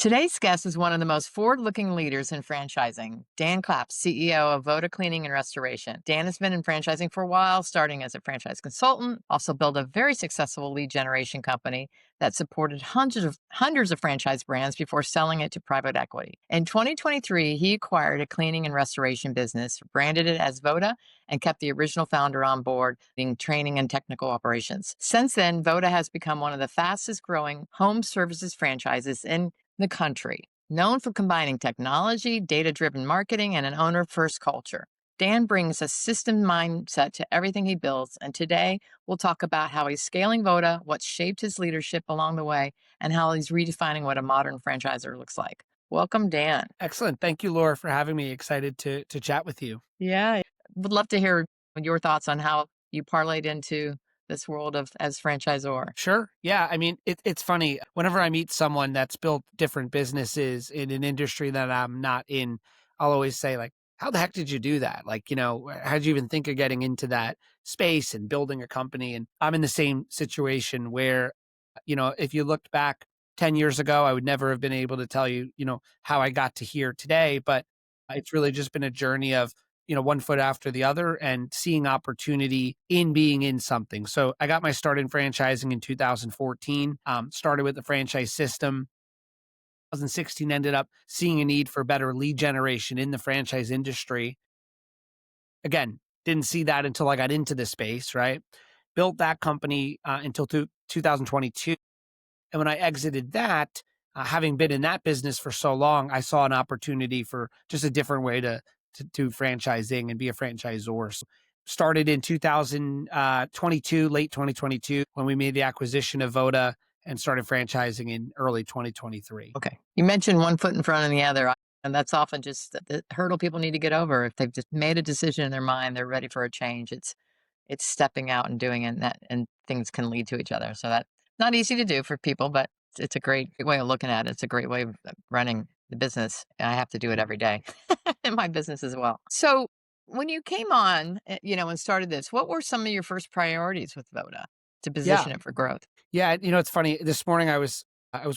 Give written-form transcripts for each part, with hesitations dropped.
Today's guest is one of the most forward-looking leaders in franchising, Dan Clapp, CEO of Voda Cleaning and Restoration. Dan has been in franchising for a while, starting as a franchise consultant, also built a very successful lead generation company that supported hundreds of franchise brands before selling it to private equity. In 2023, he acquired a cleaning and restoration business, branded it as Voda, and kept the original founder on board, being training and technical operations. Since then, Voda has become one of the fastest growing home services franchises in the country, known for combining technology, data-driven marketing, and an owner-first culture. Dan brings a system mindset to everything he builds, and today we'll talk about how he's scaling Voda, what shaped his leadership along the way, and how he's redefining what a modern franchisor looks like. Welcome, Dan. Excellent. Thank you, Laura, for having me. Excited to chat with you. Yeah, would love to hear your thoughts on how you parlayed into this world of as franchisor. Sure. Yeah. I mean, it's funny. Whenever I meet someone that's built different businesses in an industry that I'm not in, I'll always say, like, how the heck did you do that? Like, how did you even think of getting into that space and building a company? And I'm in the same situation where, if you looked back 10 years ago, I would never have been able to tell you, how I got to here today. But it's really just been a journey of, one foot after the other and seeing opportunity in being in something. So I got my start in franchising in 2014, started with the franchise system. 2016 ended up seeing a need for better lead generation in the franchise industry. Again, didn't see that until I got into the space, right? Built that company until 2022. And when I exited that, having been in that business for so long, I saw an opportunity for just a different way to do franchising and be a franchisor. So started in 2022, late 2022, when we made the acquisition of Voda and started franchising in early 2023. Okay. You mentioned one foot in front of the other, and that's often just the hurdle people need to get over. If they've just made a decision in their mind, they're ready for a change. It's stepping out and doing it, and things can lead to each other. So that's not easy to do for people, but it's a great way of looking at it. It's a great way of running the business. I have to do it every day in my business as well. So when you came on, and started this, what were some of your first priorities with Voda to Yeah. position it for growth? Yeah. It's funny. This morning I was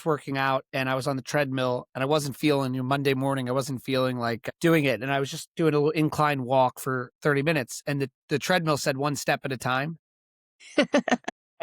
working out and I was on the treadmill and I wasn't feeling, Monday morning, I wasn't feeling like doing it. And I was just doing a little incline walk for 30 minutes and the treadmill said one step at a time.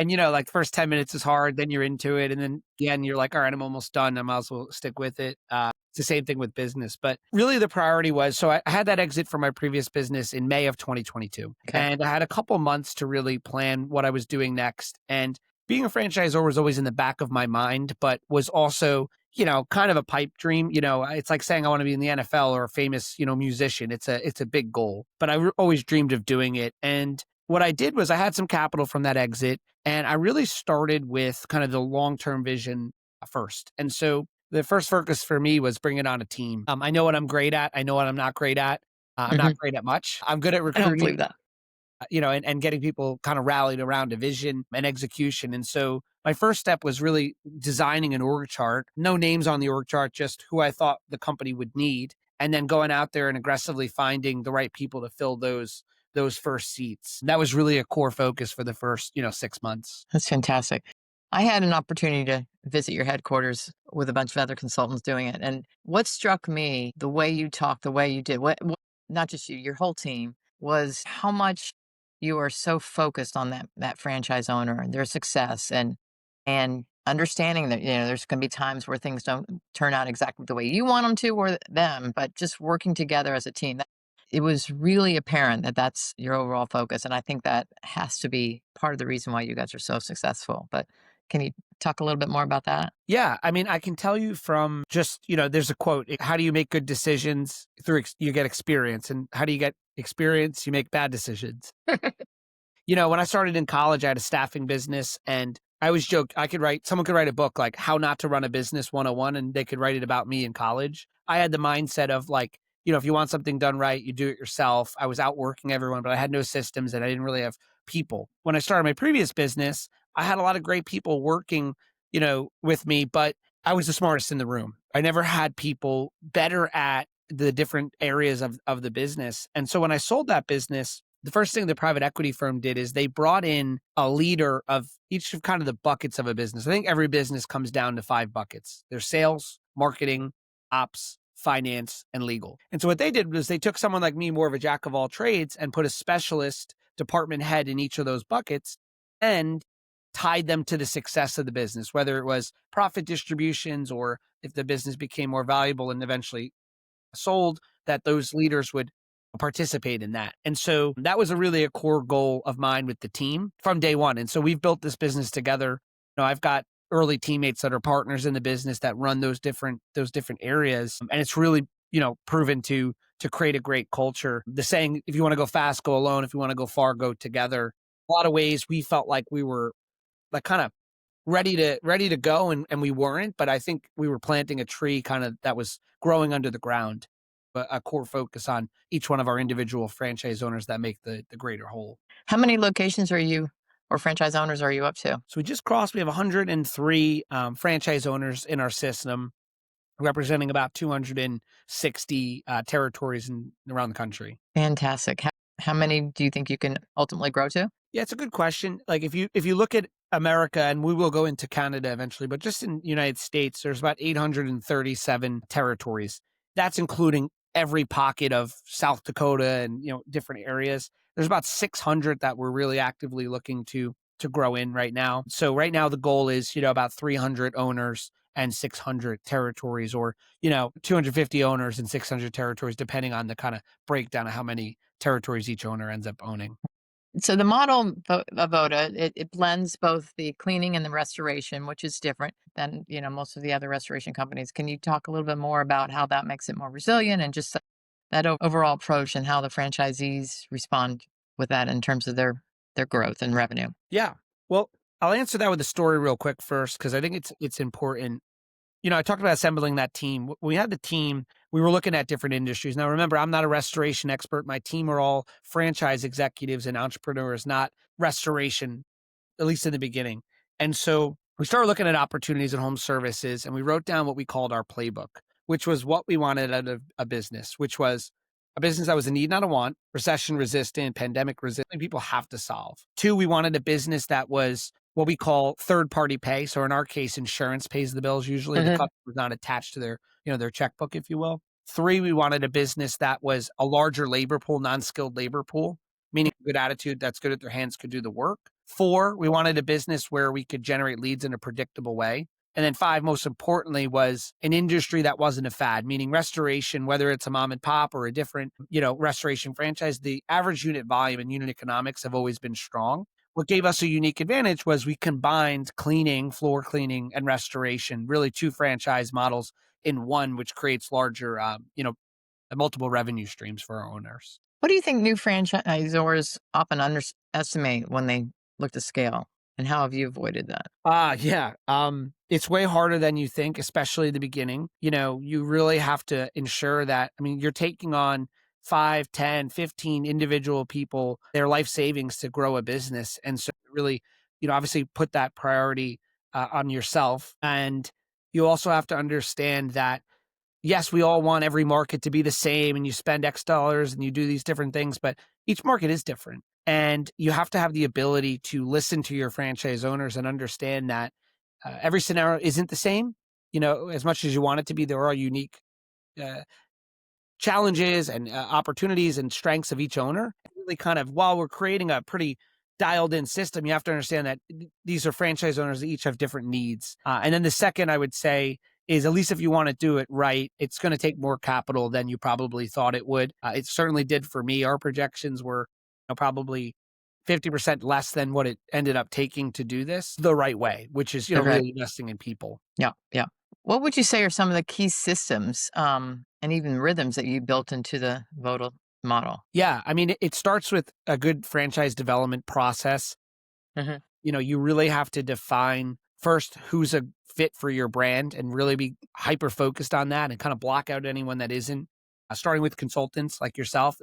And, like first 10 minutes is hard, then you're into it. And then again, you're like, all right, I'm almost done. I might as well stick with it. It's the same thing with business. But really the priority was, so I had that exit from my previous business in May of 2022. Okay. And I had a couple months to really plan what I was doing next. And being a franchisor was always in the back of my mind, but was also, kind of a pipe dream. It's like saying I want to be in the NFL or a famous, musician. It's a big goal, but I always dreamed of doing it. And what I did was I had some capital from that exit and I really started with kind of the long-term vision first. And so the first focus for me was bringing on a team. I know what I'm great at. I know what I'm not great at. I'm not Mhm. great at much. I'm good at I don't recruiting, believe that. and getting people kind of rallied around a vision and execution. And so my first step was really designing an org chart, no names on the org chart, just who I thought the company would need. And then going out there and aggressively finding the right people to fill those first seats. That was really a core focus for the first, 6 months. That's fantastic. I had an opportunity to visit your headquarters with a bunch of other consultants doing it. And what struck me, the way you talked, the way you did, not just you, your whole team, was how much you are so focused on that franchise owner and their success and understanding that, there's going to be times where things don't turn out exactly the way you want them to or them, but just working together as a team. It was really apparent that that's your overall focus, and I think that has to be part of the reason why you guys are so successful, but can you talk a little bit more about that? Yeah. I mean, I can tell you from just, there's a quote, how do you make good decisions through, you get experience, and how do you get experience? You make bad decisions. When I started in college, I had a staffing business and I always joke, someone could write a book like How Not to Run a Business 101 and they could write it about me in college. I had the mindset of like, if you want something done right, you do it yourself. I was outworking everyone, but I had no systems and I didn't really have people. When I started my previous business, I had a lot of great people working, with me, but I was the smartest in the room. I never had people better at the different areas of the business. And so when I sold that business, the first thing the private equity firm did is they brought in a leader of each of kind of the buckets of a business. I think every business comes down to 5 buckets. There's sales, marketing, ops, finance, and legal. And so what they did was they took someone like me, more of a jack of all trades, and put a specialist department head in each of those buckets and tied them to the success of the business, whether it was profit distributions or if the business became more valuable and eventually sold, that those leaders would participate in that. And so that was a core goal of mine with the team from day one. And so we've built this business together. I've got early teammates that are partners in the business that run those different areas. And it's really, proven to create a great culture. The saying, if you want to go fast, go alone. If you want to go far, go together. A lot of ways we felt like we were like kind of ready to go, and we weren't, but I think we were planting a tree kind of that was growing under the ground, but a core focus on each one of our individual franchise owners that make the greater whole. How many locations are you or franchise owners are you up to? So we have 103 franchise owners in our system, representing about 260 territories around the country. Fantastic. How many do you think you can ultimately grow to? Yeah, it's a good question. Like if you look at America, and we will go into Canada eventually, but just in the United States, there's about 837 territories. That's including every pocket of South Dakota and different areas. There's about 600 that we're really actively looking to grow in right now. So right now the goal is about 300 owners and 600 territories, or 250 owners and 600 territories, depending on the kind of breakdown of how many territories each owner ends up owning. So the model of Voda, it blends both the cleaning and the restoration, which is different than most of the other restoration companies. Can you talk a little bit more about how that makes it more resilient and just that overall approach and how the franchisees respond with that in terms of their growth and revenue? Yeah. Well, I'll answer that with a story real quick first, because I think it's important. I talked about assembling that team. When we had the team, we were looking at different industries. Now, remember, I'm not a restoration expert. My team are all franchise executives and entrepreneurs, not restoration, at least in the beginning. And so we started looking at opportunities in home services, and we wrote down what we called our playbook, which was what we wanted out of a business, which was a business that was a need, not a want, recession resistant, pandemic resistant, people have to solve. Two, we wanted a business that was what we call third party pay. So in our case, insurance pays the bills. Usually the Hmm. customer's not attached to their checkbook, if you will. Three, we wanted a business that was a larger labor pool, non-skilled labor pool, meaning good attitude, that's good at their hands, could do the work. Four, we wanted a business where we could generate leads in a predictable way. And then five, most importantly, was an industry that wasn't a fad, meaning restoration, whether it's a mom and pop or a different, restoration franchise, the average unit volume and unit economics have always been strong. What gave us a unique advantage was we combined cleaning, floor cleaning, and restoration, really two franchise models in one, which creates larger, multiple revenue streams for our owners. What do you think new franchisors often underestimate when they look to scale, and how have you avoided that? Yeah. It's way harder than you think, especially at the beginning. You really have to ensure that, I mean, you're taking on 5, 10, 15 individual people, their life savings to grow a business. And so really, obviously put that priority on yourself. And you also have to understand that yes, we all want every market to be the same and you spend X dollars and you do these different things, but each market is different. And you have to have the ability to listen to your franchise owners and understand that every scenario isn't the same. As much as you want it to be, there are unique uh, challenges and opportunities and strengths of each owner. Really, kind of while we're creating a pretty dialed in system, you have to understand that these are franchise owners that each have different needs. And then the second I would say is, at least if you want to do it right, it's going to take more capital than you probably thought it would. It certainly did for me. Our projections were probably 50% less than what it ended up taking to do this the right way, which is, Okay. really investing in people. Yeah, yeah. What would you say are some of the key systems, and even rhythms that you built into the Vodal model? Yeah. I mean, it starts with a good franchise development process. Mhm. You really have to define first who's a fit for your brand and really be hyper focused on that and kind of block out anyone that isn't. Starting with consultants like yourself,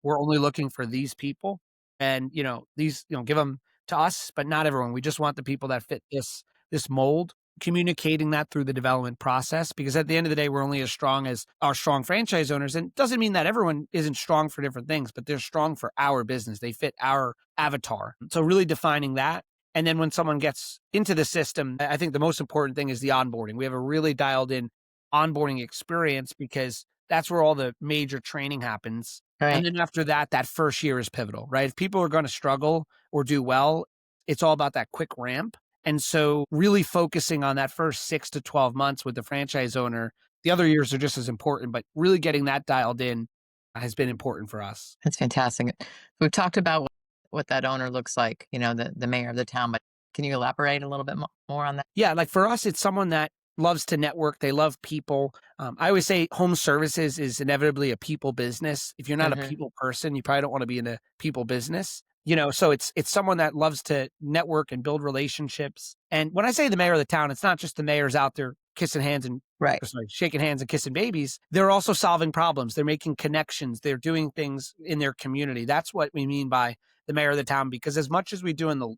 we're only looking for these people, and these, give them to us, but not everyone. We just want the people that fit this mold. Communicating that through the development process, because at the end of the day, we're only as strong as our strong franchise owners. And it doesn't mean that everyone isn't strong for different things, but they're strong for our business. They fit our avatar. So really defining that. And then when someone gets into the system, I think the most important thing is the onboarding. We have a really dialed in onboarding experience because that's where all the major training happens. And Right. then after that, that first year is pivotal, right? If people are going to struggle or do well, it's all about that quick ramp. And so, really focusing on that first 6 to 12 months with the franchise owner, the other years are just as important, but really getting that dialed in has been important for us. That's fantastic. We've talked about what that owner looks like, the mayor of the town, but can you elaborate a little bit more on that? Yeah, like for us, it's someone that loves to network. They love people. I always say home services is inevitably a people business. If you're not a Hmm. people person, you probably don't want to be in a people business. So it's someone that loves to network and build relationships. And when I say the mayor of the town, it's not just the mayors out there kissing hands and Right. or sorry, shaking hands and kissing babies. They're also solving problems. They're making connections. They're doing things in their community. That's what we mean by the mayor of the town. Because as much as we do in the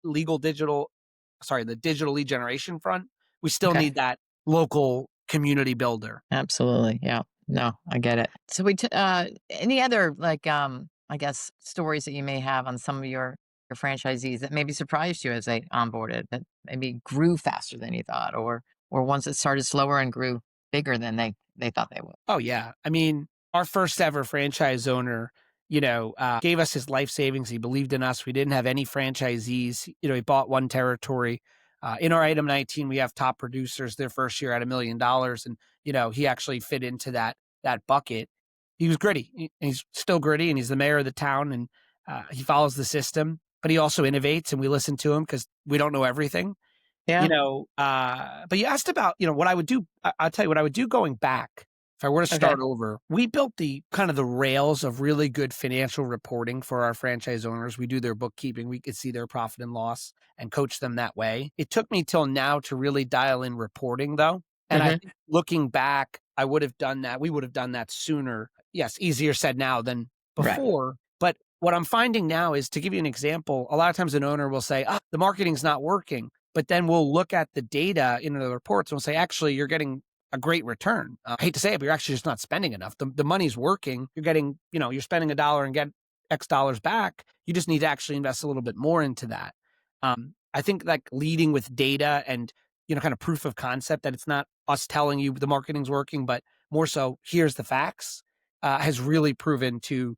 legal digital the digital lead generation front, we still Okay. need that local community builder. Absolutely. Yeah. No, I get it. So any other like I guess stories that you may have on some of your franchisees that maybe surprised you as they onboarded that maybe grew faster than you thought or ones that started slower and grew bigger than they thought they would. Oh, yeah. I mean, our first ever franchise owner, gave us his life savings. He believed in us. We didn't have any franchisees. He bought one territory. In our item 19, we have top producers their first year at $1 million. And, he actually fit into that bucket. He was gritty. And he's still gritty and he's the mayor of the town and he follows the system, but he also innovates and we listen to him because we don't know everything. Yeah. But you asked about, what I would do. I'll tell you what I would do going back. If I were to Okay. start over, we built the kind of the rails of really good financial reporting for our franchise owners. We do their bookkeeping. We could see their profit and loss and coach them that way. It took me till now to really dial in reporting though. And I Hmm. think looking back, I would have done that. We would have done that sooner. Yes, easier said now than Right. before. But what I'm finding now is to give you an example, a lot of times an owner will say, the marketing's not working. But then we'll look at the data in the reports and we'll say, actually, you're getting a great return. I hate to say it, but you're actually just not spending enough. The money's working. You're getting, you're spending $1 and get X dollars back. You just need to actually invest a little bit more into that. I think like leading with data and, kind of proof of concept that it's not us telling you the marketing's working, but more so here's the facts, has really proven to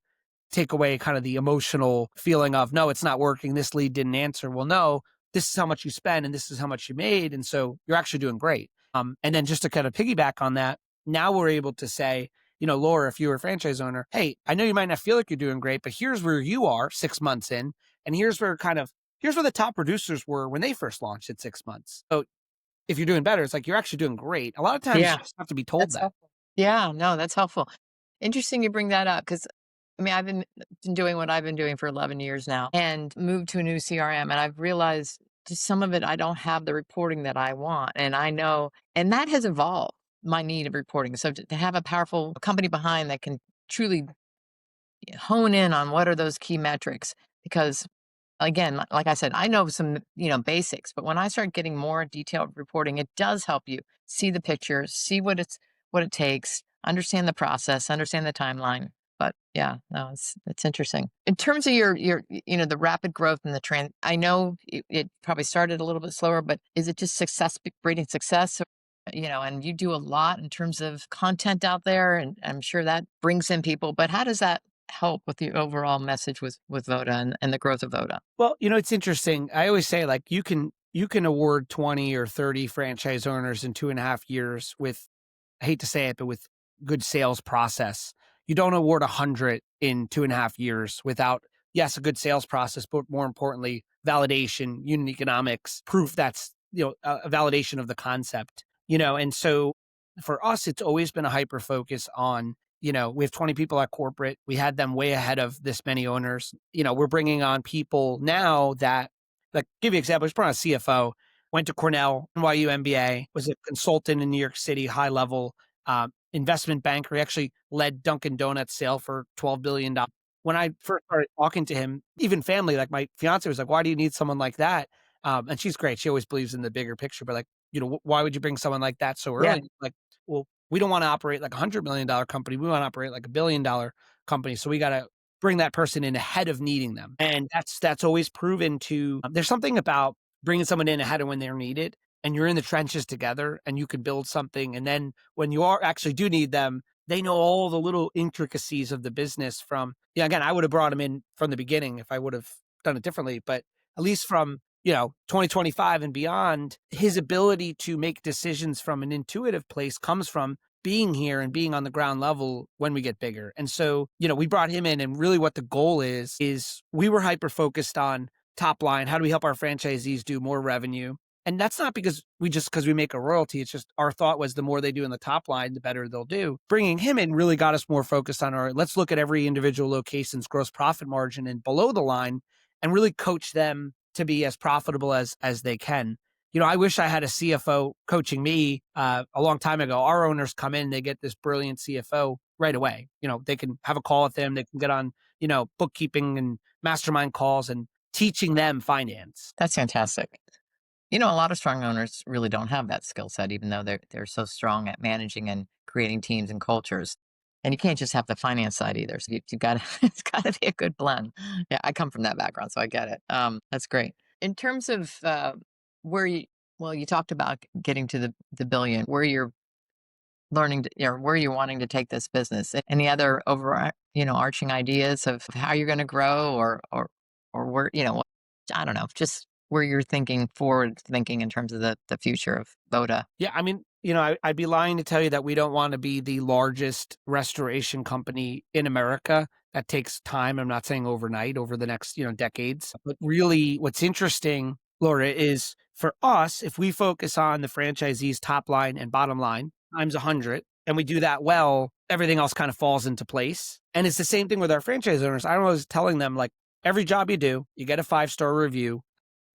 take away kind of the emotional feeling of, no, it's not working. This lead didn't answer. Well, no, this is how much you spend and this is how much you made. And so you're actually doing great. And then just to kind of piggyback on that, now we're able to say, Laura, if you were a franchise owner, hey, I know you might not feel like you're doing great, but here's where you are 6 months in. And here's where the top producers were when they first launched at 6 months. So if you're doing better, it's like you're actually doing great. A lot of times Yeah. you just have to be told That's that. helpful. Yeah, no, that's helpful. Interesting you bring that up because I mean, I've been doing what I've been doing for 11 years now and moved to a new CRM. And I've realized just some of it, I don't have the reporting that I want. And I know, and that has evolved my need of reporting. So to have a powerful company behind that can truly hone in on what are those key metrics because again like I said I know some basics but when I start getting more detailed reporting it does help you see the picture see what it takes understand the process understand the timeline but yeah no it's interesting in terms of your the rapid growth and the trend I know it probably started a little bit slower but is it just success breeding success and you do a lot in terms of content out there and I'm sure that brings in people but how does that help with the overall message with Voda and the growth of Voda. Well, it's interesting. I always say like you can award 20 or 30 franchise owners in 2.5 years with, I hate to say it, but with good sales process. You don't award 100 in 2.5 years without, yes, a good sales process, but more importantly, validation, unit economics, proof that's, a validation of the concept, and so for us, it's always been a hyper focus on, we have 20 people at corporate. We had them way ahead of this many owners. We're bringing on people now that, like, give you an example, just brought on a CFO, went to Cornell, NYU MBA, was a consultant in New York City, high level investment banker. He actually led Dunkin' Donuts sale for $12 billion. When I first started talking to him, even family, like my fiance was like, why do you need someone like that? And she's great. She always believes in the bigger picture, but like, why would you bring someone like that so Yeah. early? Like, well, we don't want to operate like $100 million company. We want to operate like $1 billion company. So we got to bring that person in ahead of needing them. And that's always proven to, there's something about bringing someone in ahead of when they're needed and you're in the trenches together and you can build something. And then when you are actually do need them, they know all the little intricacies of the business from, yeah, again, I would have brought him in from the beginning if I would have done it differently, but at least from, 2025 and beyond, his ability to make decisions from an intuitive place comes from being here and being on the ground level when we get bigger. And so, we brought him in, and really what the goal is we were hyper focused on top line. How do we help our franchisees do more revenue? And that's not because we make a royalty. It's just our thought was the more they do in the top line, the better they'll do. Bringing him in really got us more focused on let's look at every individual location's gross profit margin and below the line and really coach them to be as profitable as they can. I wish I had a CFO coaching me a long time ago. Our owners come in, they get this brilliant CFO right away. They can have a call with them. They can get on, bookkeeping and mastermind calls and teaching them finance. That's fantastic. A lot of strong owners really don't have that skill set, even though they're so strong at managing and creating teams and cultures. And you can't just have the finance side either. So you got to it's got to be a good blend. Yeah, I come from that background, so I get it. That's great. In terms of where you, well, you talked about getting to the billion. Where you're learning to, where you're wanting to take this business. Any other arching ideas of how you're going to grow, or where, I don't know, just where you're thinking forward thinking in terms of the future of Voda. Yeah, I mean, I'd be lying to tell you that we don't want to be the largest restoration company in America. That takes time. I'm not saying overnight, over the next, decades. But really, what's interesting, Laura, is for us, if we focus on the franchisee's top line and bottom line times 100, and we do that well, everything else kind of falls into place. And it's the same thing with our franchise owners. I was telling them, like, every job you do, you get a 5-star review.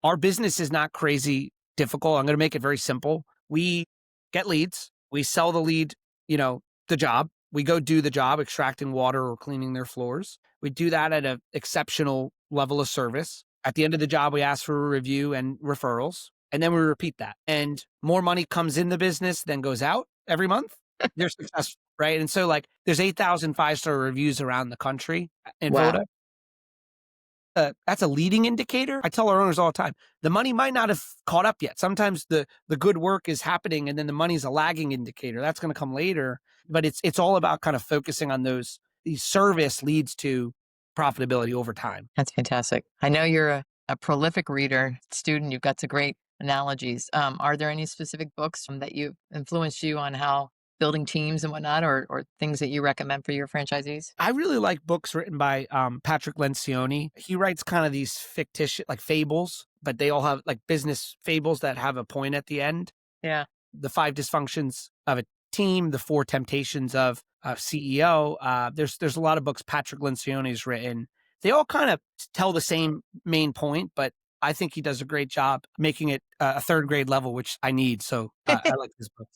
Our business is not crazy difficult. I'm going to make it very simple. We get leads. We sell the lead, the job. We go do the job, extracting water or cleaning their floors. We do that at an exceptional level of service. At the end of the job, we ask for a review and referrals, and then we repeat that. And more money comes in the business than goes out every month. They're successful, right? And so, like, there's 8,000 5-star reviews around the country in Wow, Voda. That's a leading indicator. I tell our owners all the time, the money might not have caught up yet. Sometimes the good work is happening and then the money's a lagging indicator. That's going to come later. But it's all about kind of focusing on these service leads to profitability over time. that's fantastic. I know you're a prolific reader, student. You've got some great analogies. Are there any specific books that you influenced you on how building teams and whatnot, or things that you recommend for your franchisees? I really like books written by Patrick Lencioni. He writes kind of these fictitious, like, fables, but they all have, like, business fables that have a point at the end. Yeah. The 5 dysfunctions of a team, the 4 temptations of a CEO. There's a lot of books Patrick Lencioni's written. They all kind of tell the same main point, but I think he does a great job making it a 3rd grade level, which I need. So I like this book.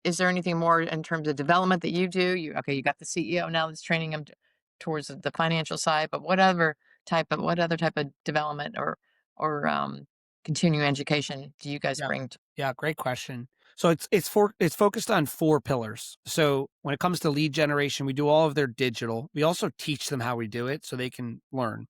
Is there anything more in terms of development that you do? You got the CEO now that's training them towards the financial side, but what other type of development or continuing education do you guys Yeah. bring? Yeah, great question. So it's focused on 4 pillars. So when it comes to lead generation, we do all of their digital. We also teach them how we do it so they can learn.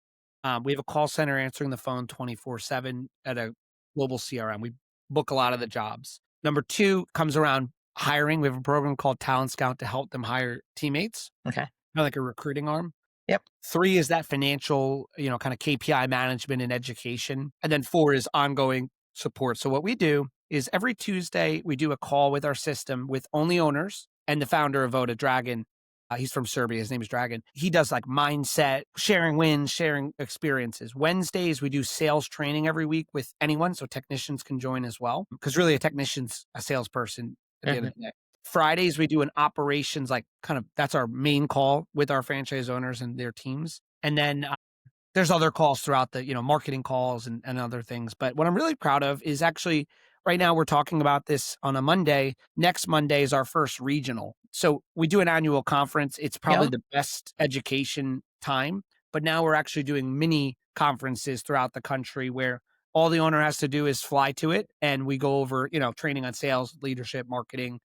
We have a call center answering the phone 24/7 at a global CRM. We book a lot of the jobs. Number 2 comes around hiring. We have a program called Talent Scout to help them hire teammates, Okay. kinda like a recruiting arm. Yep. 3 is that financial, kind of KPI management and education. And then 4 is ongoing support. So what we do is every Tuesday, we do a call with our system with only owners and the founder of Voda, Dragon. He's from Serbia. His name is Dragon. He does, like, mindset, sharing wins, sharing experiences. Wednesdays, we do sales training every week with anyone, so technicians can join as well. Because really, a technician's a salesperson at the end Mhm. of the day. Fridays, we do an operations, like, kind of, that's our main call with our franchise owners and their teams. And then there's other calls throughout the, marketing calls and other things. But what I'm really proud of is actually right now we're talking about this on a Monday. Next Monday is our first regional. So we do an annual conference. It's probably Yeah. the best education time. But now we're actually doing mini conferences throughout the country where all the owner has to do is fly to it. And we go over, training on sales, leadership, marketing,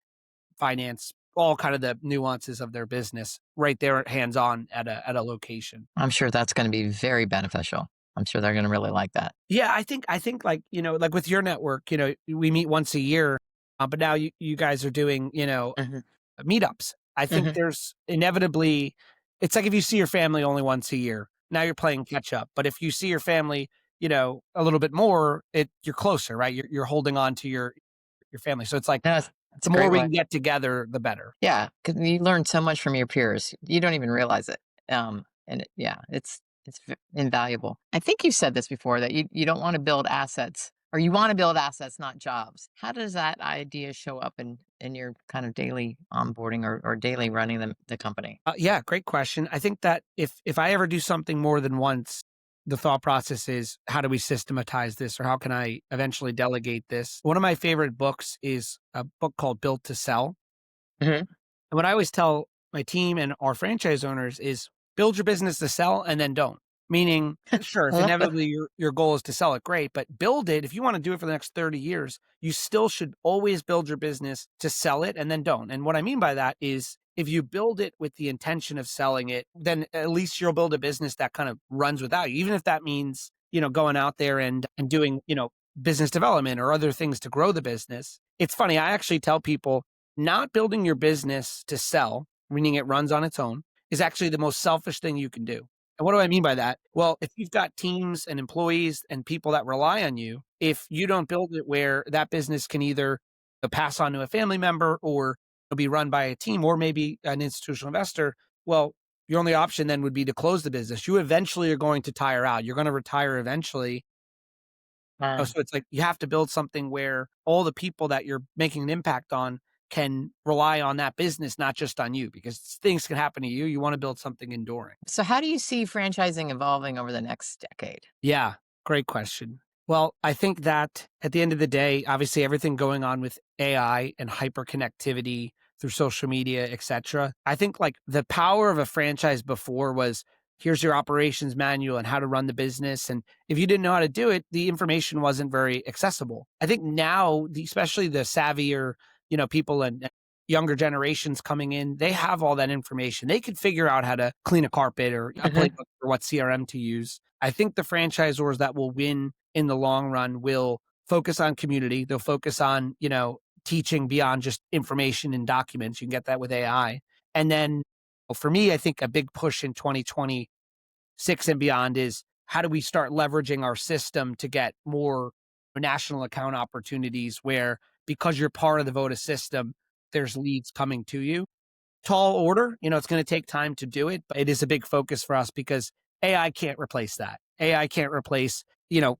finance, all kind of the nuances of their business right there hands on at a location. I'm sure that's going to be very beneficial. I'm sure they're going to really like that. Yeah, I think like, like with your network, we meet once a year, but now you guys are doing, Hmm. meetups. I think Hmm. there's inevitably it's like if you see your family only once a year, now you're playing catch up. But if you see your family, a little bit more, you're closer, right? You're holding on to your family. So it's like No, it's the a more great we way. can get together, the better. Yeah, because you learn so much from your peers. You don't even realize it. Yeah, it's invaluable. I think you said this before that you don't want to build assets, or you want to build assets, not jobs. How does that idea show up in your kind of daily onboarding or daily running the company? Yeah, great question. I think that if I ever do something more than once, the thought process is how do we systematize this or how can I eventually delegate this? One of my favorite books is a book called Built to Sell. Hmm. And what I always tell my team and our franchise owners is build your business to sell and then don't. Meaning, sure, I if love that. inevitably your goal is to sell it, great, but build it. If you want to do it for the next 30 years, you still should always build your business to sell it and then don't. And what I mean by that is if you build it with the intention of selling it, then at least you'll build a business that kind of runs without you, even if that means, going out there and doing, business development or other things to grow the business. It's funny. I actually tell people not building your business to sell, meaning it runs on its own, is actually the most selfish thing you can do. And what do I mean by that? Well, if you've got teams and employees and people that rely on you, if you don't build it where that business can either pass on to a family member or be run by a team or maybe an institutional investor, well, your only option then would be to close the business. You eventually are going to tire out. You're going to retire eventually. Uh, So it's like you have to build something where all the people that you're making an impact on can rely on that business, not just on you, because things can happen to you. You want to build something enduring. so, how do you see franchising evolving over the next decade? Yeah, great question. Well, I think that at the end of the day, obviously everything going on with AI and hyperconnectivity through social media, etc. I think like the power of a franchise before was here's your operations manual and how to run the business. And if you didn't know how to do it, the information wasn't very accessible. I think now, especially the savvier, people and younger generations coming in, they have all that information. They could figure out how to clean a carpet or a Hmm. playbook for what CRM to use. I think the franchisors that will win in the long run will focus on community. They'll focus on, teaching beyond just information and documents. You can get that with AI. And then for me, I think a big push in 2026 and beyond is how do we start leveraging our system to get more national account opportunities where because you're part of the Voda system, there's leads coming to you. Tall order, it's going to take time to do it, but it is a big focus for us because AI can't replace that. AI can't replace,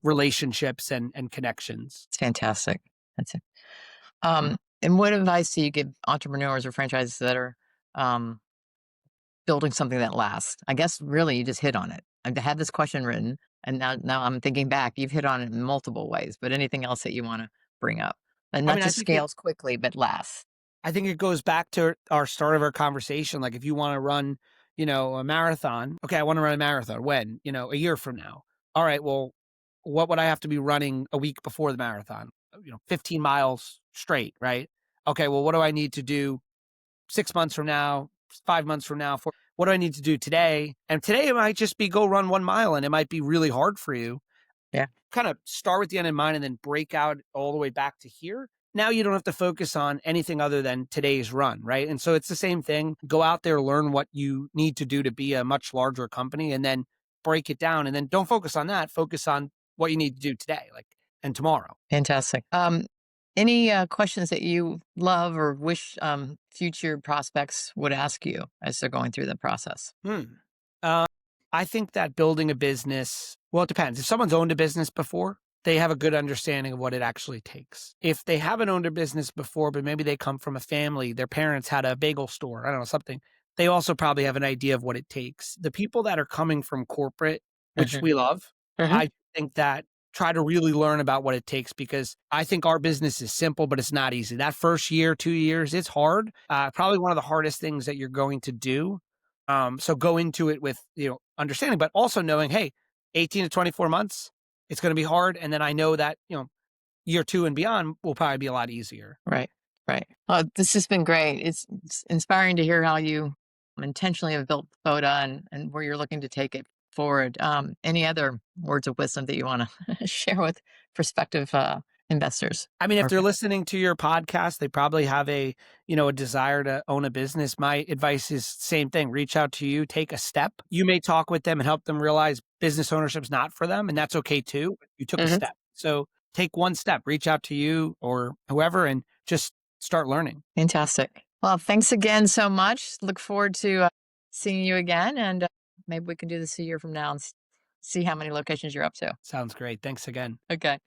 relationships and connections. It's fantastic. That's it. And what advice do you give entrepreneurs or franchises that are um, building something that lasts? I guess really you just hit on it. I had this question written, and now I'm thinking back. You've hit on it in multiple ways, but anything else that you want to bring up, and I not mean, just scales quickly, but lasts. I think it goes back to our start of our conversation. Like if you want to run, a marathon, okay, I want to run a marathon. When? A year from now. All right, well, what would I have to be running a week before the marathon? 15 miles straight, right? Okay, well, what do I need to do 6 months from now, 5 months from now? What do I need to do today? And today it might just be go run 1 mile and it might be really hard for you. Yeah, Kind of start with the end in mind and then break out all the way back to here. Now you don't have to focus on anything other than today's run, right? And so it's the same thing. Go out there, learn what you need to do to be a much larger company and then break it down. And then don't focus on that. Focus on what you need to do today, like and tomorrow. fantastic. Any questions that you love or wish future prospects would ask you as they're going through the process? Hmm. Uh, I think that building a business, well, it depends. If someone's owned a business before, they have a good understanding of what it actually takes. If they haven't owned a business before, but maybe they come from a family, their parents had a bagel store, I don't know, something, they also probably have an idea of what it takes. The people that are coming from corporate, which Hmm. we love, Hmm. I think that try to really learn about what it takes because I think our business is simple, but it's not easy. That first year, 2 years, it's hard. Probably one of the hardest things that you're going to do. So go into it with, understanding, but also knowing, hey, 18 to 24 months, it's going to be hard. And then I know that, year two and beyond will probably be a lot easier. Right, right. This has been great. It's inspiring to hear how you intentionally have built Voda and where you're looking to take it forward. Any other words of wisdom that you want to share with prospective investors? I mean, if Or they're listening to your podcast, they probably have a desire to own a business. My advice is same thing. Reach out to you, take a step. You may talk with them and help them realize business ownership's not for them, and that's okay too. You took a Mhm. step. So take one step, reach out to you or whoever and just start learning. Fantastic. Well, thanks again so much. Look forward to seeing you again, and maybe we can do this a year from now and see how many locations you're up to. Sounds great. Thanks again. Okay.